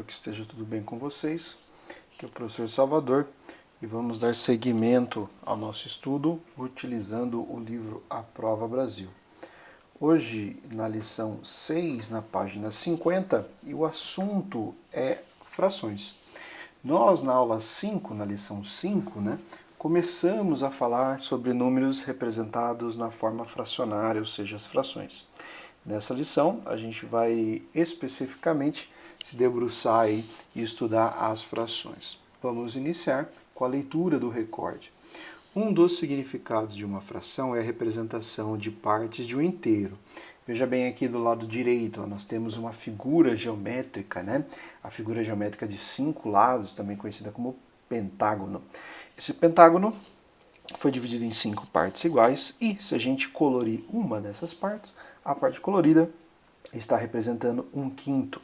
que esteja tudo bem com vocês. Aqui é o professor Salvador e vamos dar seguimento ao nosso estudo utilizando o livro A Prova Brasil. Hoje, na lição 6, na página 50, e o assunto é frações. Nós, na aula 5, na lição 5, começamos a falar sobre números representados na forma fracionária, ou seja, as frações. Nessa lição, a gente vai especificamente se debruçar aí e estudar as frações. Vamos iniciar com a leitura do recorde. Um dos significados de uma fração é a representação de partes de um inteiro. Veja bem aqui do lado direito, nós temos uma figura geométrica, A figura geométrica de 5 lados, também conhecida como pentágono. Esse pentágono foi dividido em 5 partes iguais e, se a gente colorir uma dessas partes, a parte colorida está representando 1/5.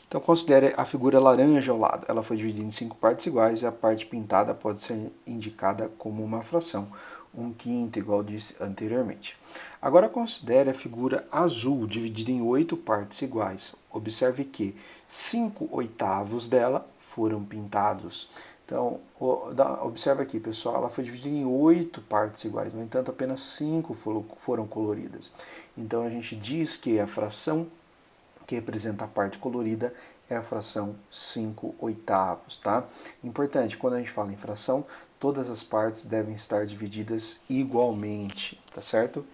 Então considere a figura laranja ao lado. Ela foi dividida em 5 partes iguais e a parte pintada pode ser indicada como uma fração. 1/5, igual disse anteriormente. Agora considere a figura azul, dividida em 8 partes iguais. Observe que 5/8 dela foram pintados. Então, observa aqui, pessoal, ela foi dividida em 8 partes iguais, no entanto, apenas 5 foram coloridas. Então, a gente diz que a fração que representa a parte colorida é a fração 5/8, tá? Importante, quando a gente fala em fração, todas as partes devem estar divididas igualmente, tá certo?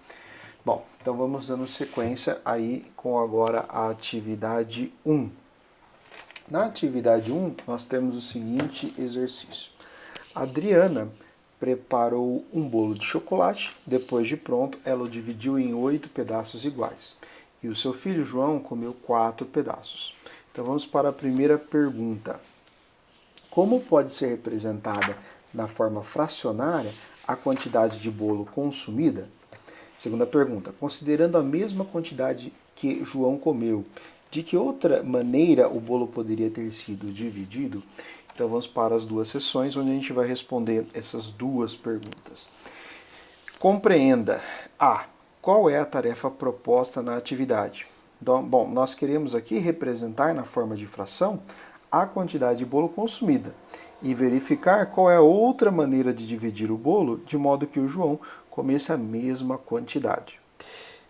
Bom, então vamos dando sequência aí com agora a atividade 1. Na atividade 1, nós temos o seguinte exercício. A Adriana preparou um bolo de chocolate, depois de pronto, ela o dividiu em 8 pedaços iguais. E o seu filho João comeu 4 pedaços. Então vamos para a primeira pergunta. Como pode ser representada na forma fracionária a quantidade de bolo consumida? Segunda pergunta. Considerando a mesma quantidade que João comeu, de que outra maneira o bolo poderia ter sido dividido? Então vamos para as duas sessões, onde a gente vai responder essas duas perguntas. Compreenda. A. Qual é a tarefa proposta na atividade? Então, bom, nós queremos aqui representar na forma de fração a quantidade de bolo consumida e verificar qual é a outra maneira de dividir o bolo de modo que o João comesse a mesma quantidade.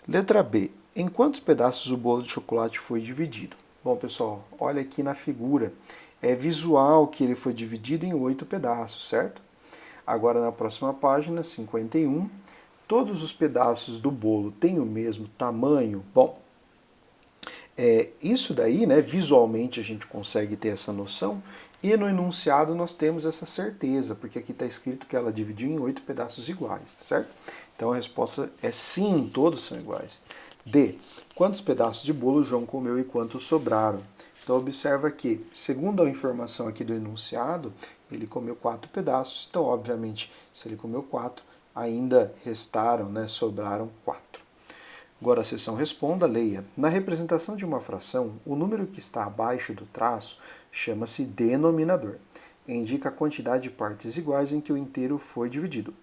Letra B. Em quantos pedaços o bolo de chocolate foi dividido? Bom, pessoal, olha aqui na figura. É visual que ele foi dividido em 8 pedaços, certo? Agora, na próxima página, 51, todos os pedaços do bolo têm o mesmo tamanho? Bom, isso daí, visualmente a gente consegue ter essa noção, e no enunciado nós temos essa certeza, porque aqui está escrito que ela dividiu em 8 pedaços iguais, tá certo? Então a resposta é sim, todos são iguais. D. Quantos pedaços de bolo João comeu e quantos sobraram? Então observa que, segundo a informação aqui do enunciado, ele comeu 4 pedaços, então obviamente se ele comeu 4, ainda restaram, sobraram 4. Agora a seção responda, leia. Na representação de uma fração, o número que está abaixo do traço chama-se denominador. Indica a quantidade de partes iguais em que o inteiro foi dividido.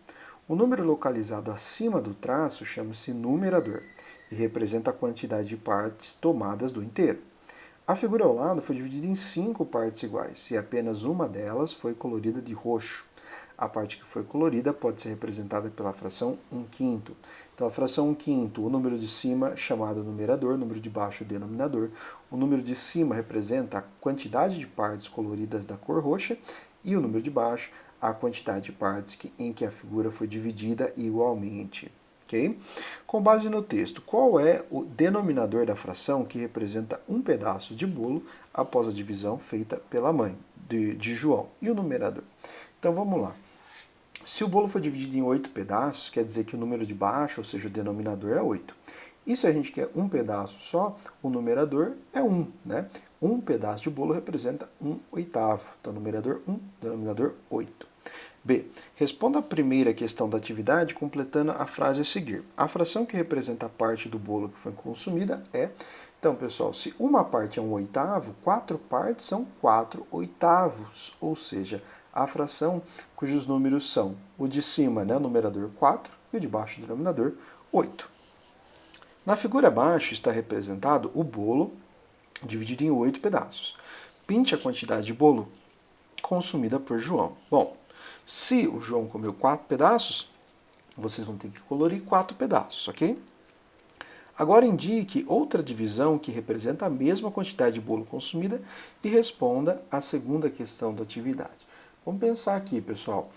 O número localizado acima do traço chama-se numerador e representa a quantidade de partes tomadas do inteiro. A figura ao lado foi dividida em 5 partes iguais e apenas uma delas foi colorida de roxo. A parte que foi colorida pode ser representada pela fração 1/5. Então, a fração 1/5, o número de cima chamado numerador, o número de baixo denominador. O número de cima representa a quantidade de partes coloridas da cor roxa e o número de baixo a quantidade de partes em que a figura foi dividida igualmente. Okay? Com base no texto, qual é o denominador da fração que representa um pedaço de bolo após a divisão feita pela mãe de João? E o numerador? Então vamos lá. Se o bolo for dividido em 8 pedaços, quer dizer que o número de baixo, ou seja, o denominador, é 8. E se a gente quer um pedaço só, o numerador é 1. Um pedaço de bolo representa 1/8. Então, numerador 1, denominador 8. B. Responda a primeira questão da atividade completando a frase a seguir. A fração que representa a parte do bolo que foi consumida é... Então, pessoal, se uma parte é 1/8, 4 partes são 4/8, ou seja, a fração cujos números são o de cima, numerador 4, e o de baixo, denominador 8. Na figura abaixo está representado o bolo dividido em 8 pedaços. Pinte a quantidade de bolo consumida por João. Bom, se o João comeu 4 pedaços, vocês vão ter que colorir 4 pedaços, ok? Agora indique outra divisão que representa a mesma quantidade de bolo consumida e responda à segunda questão da atividade. Vamos pensar aqui, pessoal.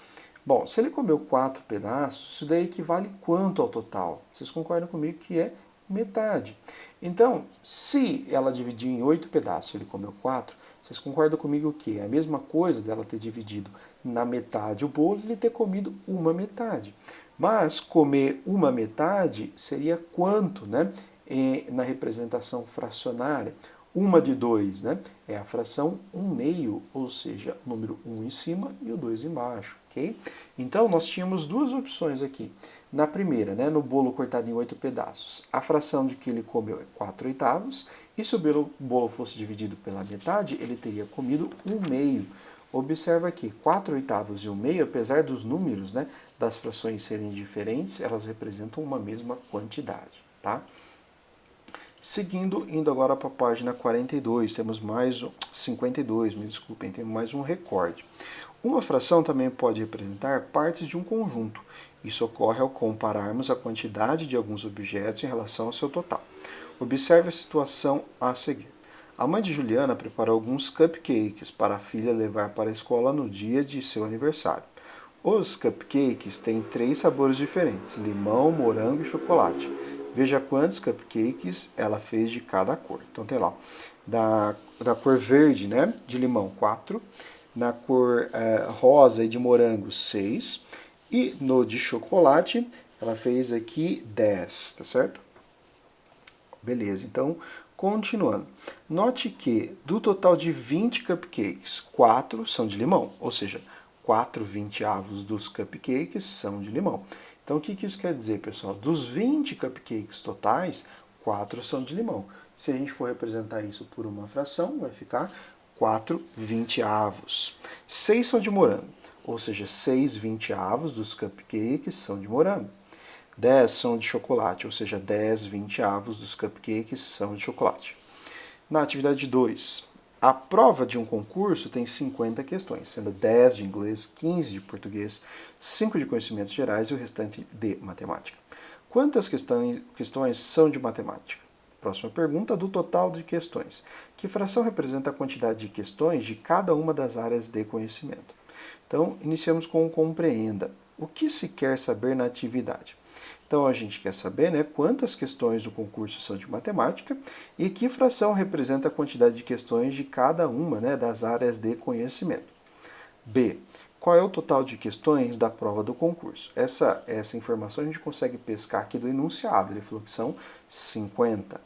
Bom, se ele comeu 4 pedaços, isso daí equivale quanto ao total? Vocês concordam comigo que é metade. Então, se ela dividir em 8 pedaços, ele comeu 4, vocês concordam comigo que é a mesma coisa dela ter dividido na metade o bolo e ele ter comido uma metade. Mas comer uma metade seria quanto, né? Na representação fracionária. Uma de 2, né? É a fração 1/2, ou seja, o número 1 em cima e o 2 embaixo, ok? Então, nós tínhamos duas opções aqui. Na primeira, né, no bolo cortado em 8 pedaços, a fração de que ele comeu é 4/8, e se o bolo fosse dividido pela metade, ele teria comido 1/2. Observa aqui, 4/8 e 1/2, apesar dos números, né, das frações serem diferentes, elas representam uma mesma quantidade, tá? Seguindo, indo agora para a página 42, temos mais 52, me desculpem, temos mais um recorde. Uma fração também pode representar partes de um conjunto. Isso ocorre ao compararmos a quantidade de alguns objetos em relação ao seu total. Observe a situação a seguir. A mãe de Juliana preparou alguns cupcakes para a filha levar para a escola no dia de seu aniversário. Os cupcakes têm 3 sabores diferentes: limão, morango e chocolate. Veja quantos cupcakes ela fez de cada cor. Então tem lá, da cor verde, né, de limão, 4. Na cor rosa e de morango, 6. E no de chocolate, ela fez aqui 10, tá certo? Beleza, então, continuando. Note que do total de 20 cupcakes, 4 são de limão, ou seja, 4/20 dos cupcakes são de limão. Então, o que isso quer dizer, pessoal? Dos 20 cupcakes totais, 4 são de limão. Se a gente for representar isso por uma fração, vai ficar 4/20. 6 são de morango, ou seja, 6/20 dos cupcakes são de morango. 10 são de chocolate, ou seja, 10/20 dos cupcakes são de chocolate. Na atividade 2, a prova de um concurso tem 50 questões, sendo 10 de inglês, 15 de português, 5 de conhecimentos gerais e o restante de matemática. Quantas questões são de matemática? Próxima pergunta, do total de questões. Que fração representa a quantidade de questões de cada uma das áreas de conhecimento? Então, iniciamos com o compreenda. O que se quer saber na atividade? Então, a gente quer saber, né, quantas questões do concurso são de matemática e que fração representa a quantidade de questões de cada uma, né, das áreas de conhecimento. B. Qual é o total de questões da prova do concurso? Essa informação a gente consegue pescar aqui do enunciado. Ele falou que são 50.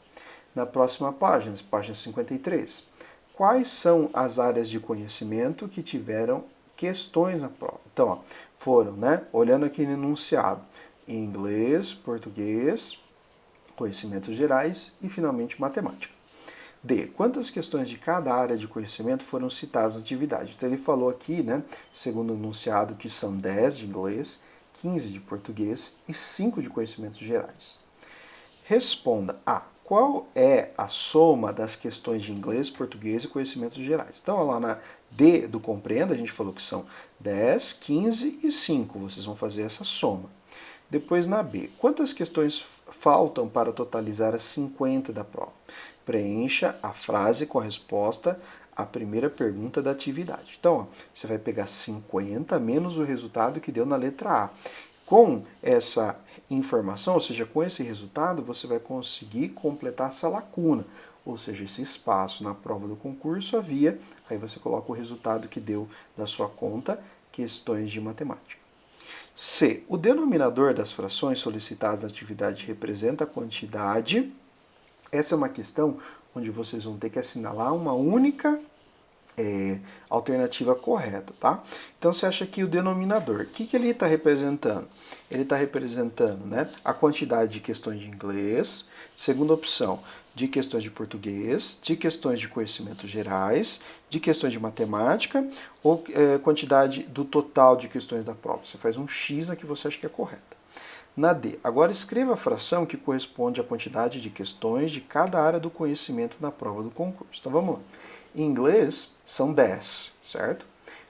Na próxima página, página 53. Quais são as áreas de conhecimento que tiveram questões na prova? Então, ó, foram, né, olhando aqui no enunciado, inglês, português, conhecimentos gerais e, finalmente, matemática. D. Quantas questões de cada área de conhecimento foram citadas na atividade? Então, ele falou aqui, né, segundo o enunciado, que são 10 de inglês, 15 de português e 5 de conhecimentos gerais. Responda A. Qual é a soma das questões de inglês, português e conhecimentos gerais? Então, lá na D do compreenda, a gente falou que são 10, 15 e 5. Vocês vão fazer essa soma. Depois, na B, quantas questões faltam para totalizar as 50 da prova? Preencha a frase com a resposta à primeira pergunta da atividade. Então, ó, você vai pegar 50 menos o resultado que deu na letra A. Com essa informação, ou seja, com esse resultado, você vai conseguir completar essa lacuna, ou seja, esse espaço na prova do concurso havia, aí você coloca o resultado que deu da sua conta, questões de matemática. C. O denominador das frações solicitadas na atividade representa a quantidade. Essa é uma questão onde vocês vão ter que assinalar uma única alternativa correta, tá? Então, você acha que o denominador, o que ele está representando? Ele está representando, né, a quantidade de questões de inglês, segunda opção, de questões de português, de questões de conhecimentos gerais, de questões de matemática, ou quantidade do total de questões da prova. Você faz um X na que você acha que é correta. Na D, agora escreva a fração que corresponde à quantidade de questões de cada área do conhecimento na prova do concurso. Então vamos lá. Em inglês, são 10, certo?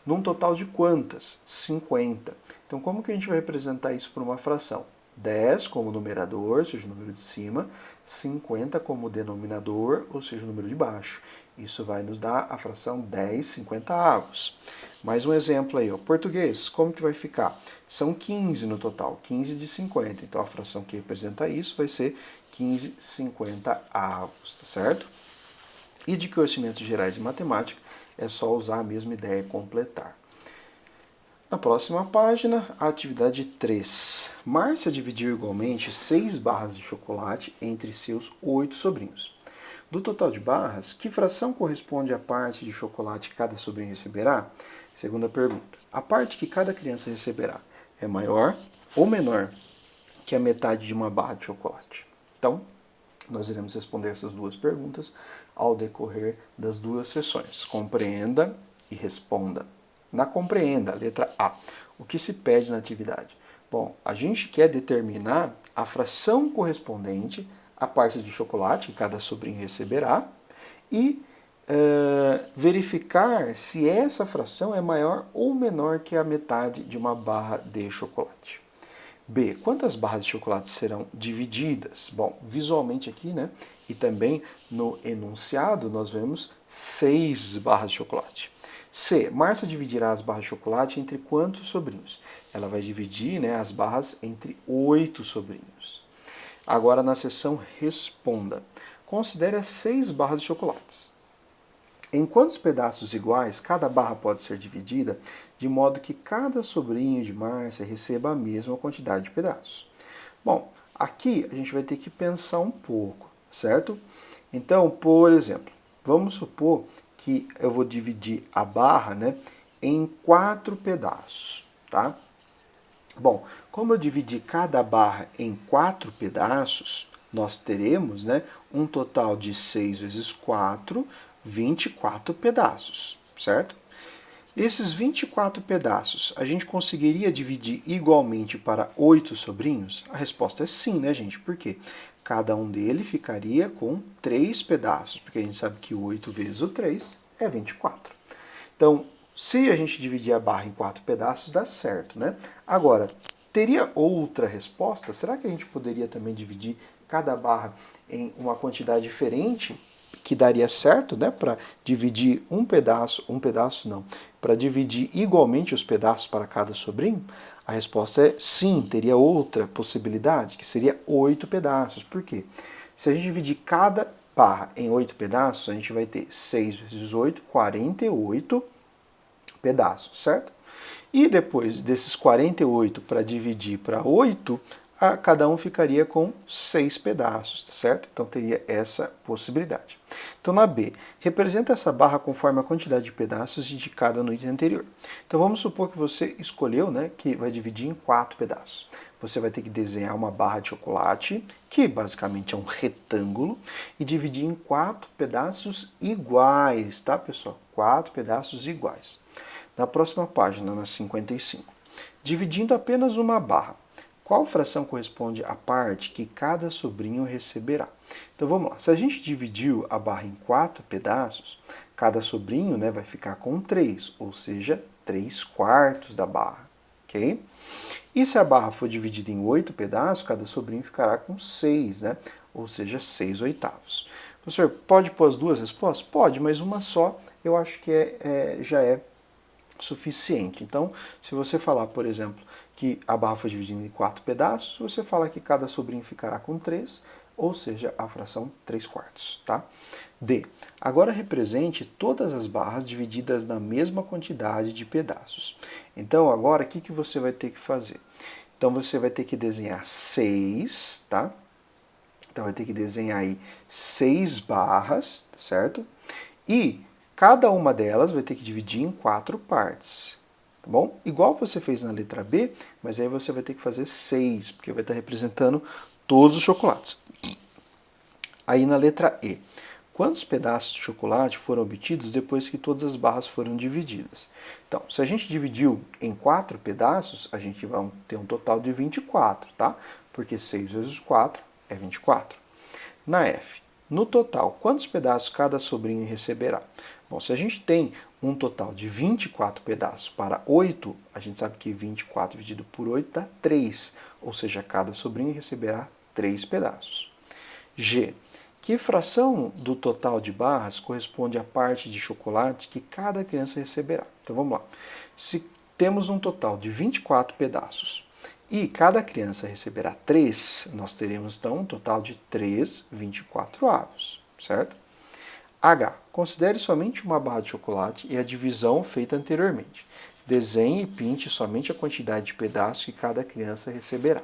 Num total de quantas? 50. Então, como que a gente vai representar isso por uma fração? 10 como numerador, ou seja, o número de cima, 50 como denominador, ou seja, o número de baixo. Isso vai nos dar a fração 10/50. Mais um exemplo aí, ó. Português, como que vai ficar? São 15 no total, 15 de 50. Então, a fração que representa isso vai ser 15/50, tá certo? E de conhecimentos gerais em matemática, é só usar a mesma ideia e completar. Na próxima página, a atividade 3. Márcia dividiu igualmente 6 barras de chocolate entre seus 8 sobrinhos. Do total de barras, que fração corresponde à parte de chocolate que cada sobrinho receberá? Segunda pergunta. A parte que cada criança receberá é maior ou menor que a metade de uma barra de chocolate? Então, nós iremos responder essas duas perguntas ao decorrer das duas sessões. Compreenda e responda. Na compreenda, letra A. O que se pede na atividade? Bom, a gente quer determinar a fração correspondente à parte de chocolate que cada sobrinho receberá e verificar se essa fração é maior ou menor que a metade de uma barra de chocolate. B. Quantas barras de chocolate serão divididas? Bom, visualmente aqui, né? E também no enunciado, nós vemos 6 barras de chocolate. C. Márcia dividirá as barras de chocolate entre quantos sobrinhos? Ela vai dividir, né, as barras entre 8 sobrinhos. Agora, na seção Responda. Considere as 6 barras de chocolates. Em quantos pedaços iguais cada barra pode ser dividida, de modo que cada sobrinho de Márcia receba a mesma quantidade de pedaços? Bom, aqui a gente vai ter que pensar um pouco, certo? Então, por exemplo, vamos supor que eu vou dividir a barra, né, em 4 pedaços, tá? Bom, como eu dividi cada barra em 4 pedaços, nós teremos, né, um total de 6 vezes 4, 24 pedaços, certo? Esses 24 pedaços, a gente conseguiria dividir igualmente para 8 sobrinhos? A resposta é sim, né, gente? Por quê? Cada um deles ficaria com 3 pedaços, porque a gente sabe que 8 vezes o 3 é 24. Então, se a gente dividir a barra em 4 pedaços, dá certo, né? Agora, teria outra resposta? Será que a gente poderia também dividir cada barra em uma quantidade diferente, que daria certo, né, para dividir um pedaço não, para dividir igualmente os pedaços para cada sobrinho? A resposta é sim, teria outra possibilidade, que seria 8 pedaços. Por quê? Se a gente dividir cada barra em 8 pedaços, a gente vai ter 6 vezes 8, 48 pedaços, certo? E depois desses 48 para dividir para 8, cada um ficaria com 6 pedaços, tá certo? Então teria essa possibilidade. Então na B, representa essa barra conforme a quantidade de pedaços indicada no item anterior. Então vamos supor que você escolheu, né, que vai dividir em 4 pedaços. Você vai ter que desenhar uma barra de chocolate, que basicamente é um retângulo, e dividir em 4 pedaços iguais, tá, pessoal? 4 pedaços iguais. Na próxima página, na 55. Dividindo apenas uma barra, qual fração corresponde à parte que cada sobrinho receberá? Então vamos lá. Se a gente dividiu a barra em 4 pedaços, cada sobrinho, né, vai ficar com 3, ou seja, 3/4 da barra. Ok? E se a barra for dividida em 8 pedaços, cada sobrinho ficará com 6, né? Ou seja, 6/8. Professor, pode pôr as duas respostas? Pode, mas uma só eu acho que já é suficiente. Então, se você falar, por exemplo, que a barra foi dividida em 4 pedaços, você fala que cada sobrinho ficará com 3, ou seja, a fração 3/4, tá? D. Agora represente todas as barras divididas na mesma quantidade de pedaços. Então, agora, o que você vai ter que fazer? Então, você vai ter que desenhar 6, tá? Então, vai ter que desenhar aí 6 barras, tá certo? E cada uma delas vai ter que dividir em 4 partes, tá bom? Igual você fez na letra B, mas aí você vai ter que fazer 6, porque vai estar representando todos os chocolates. Aí na letra E, quantos pedaços de chocolate foram obtidos depois que todas as barras foram divididas? Então, se a gente dividiu em 4 pedaços, a gente vai ter um total de 24, tá? Porque 6 vezes 4 é 24. Na F, no total, quantos pedaços cada sobrinho receberá? Bom, se a gente tem um total de 24 pedaços para 8, a gente sabe que 24 dividido por 8 dá 3, ou seja, cada sobrinho receberá 3 pedaços. G. Que fração do total de barras corresponde à parte de chocolate que cada criança receberá? Então vamos lá. Se temos um total de 24 pedaços e cada criança receberá 3, nós teremos então um total de 3 24avos, certo? H. Considere somente uma barra de chocolate e a divisão feita anteriormente. Desenhe e pinte somente a quantidade de pedaços que cada criança receberá.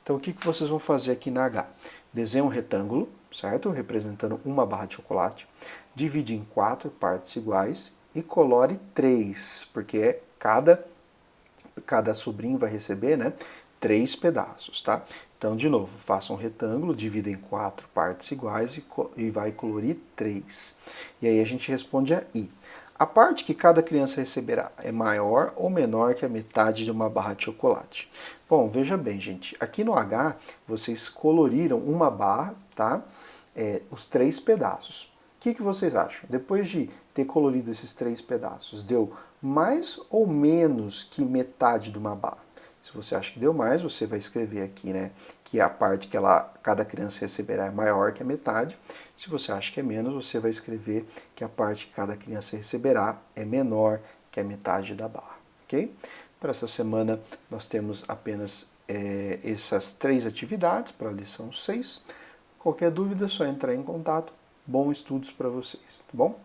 Então, o que vocês vão fazer aqui na H? Desenhe um retângulo, certo? Representando uma barra de chocolate. Divide em 4 partes iguais e colore 3, porque cada sobrinho vai receber, né, 3 pedaços, tá? Então, de novo, faça um retângulo, divida em 4 partes iguais e vai colorir 3. E aí a gente responde a I. A parte que cada criança receberá é maior ou menor que a metade de uma barra de chocolate? Bom, veja bem, gente. Aqui no H, vocês coloriram uma barra, tá? Os 3 pedaços. O que vocês acham? Depois de ter colorido esses 3 pedaços, deu mais ou menos que metade de uma barra? Se você acha que deu mais, você vai escrever aqui, né, que a parte que cada criança receberá é maior que a metade. Se você acha que é menos, você vai escrever que a parte que cada criança receberá é menor que a metade da barra, ok? Para essa semana, nós temos apenas essas 3 atividades para a lição 6. Qualquer dúvida, é só entrar em contato. Bons estudos para vocês, tá bom?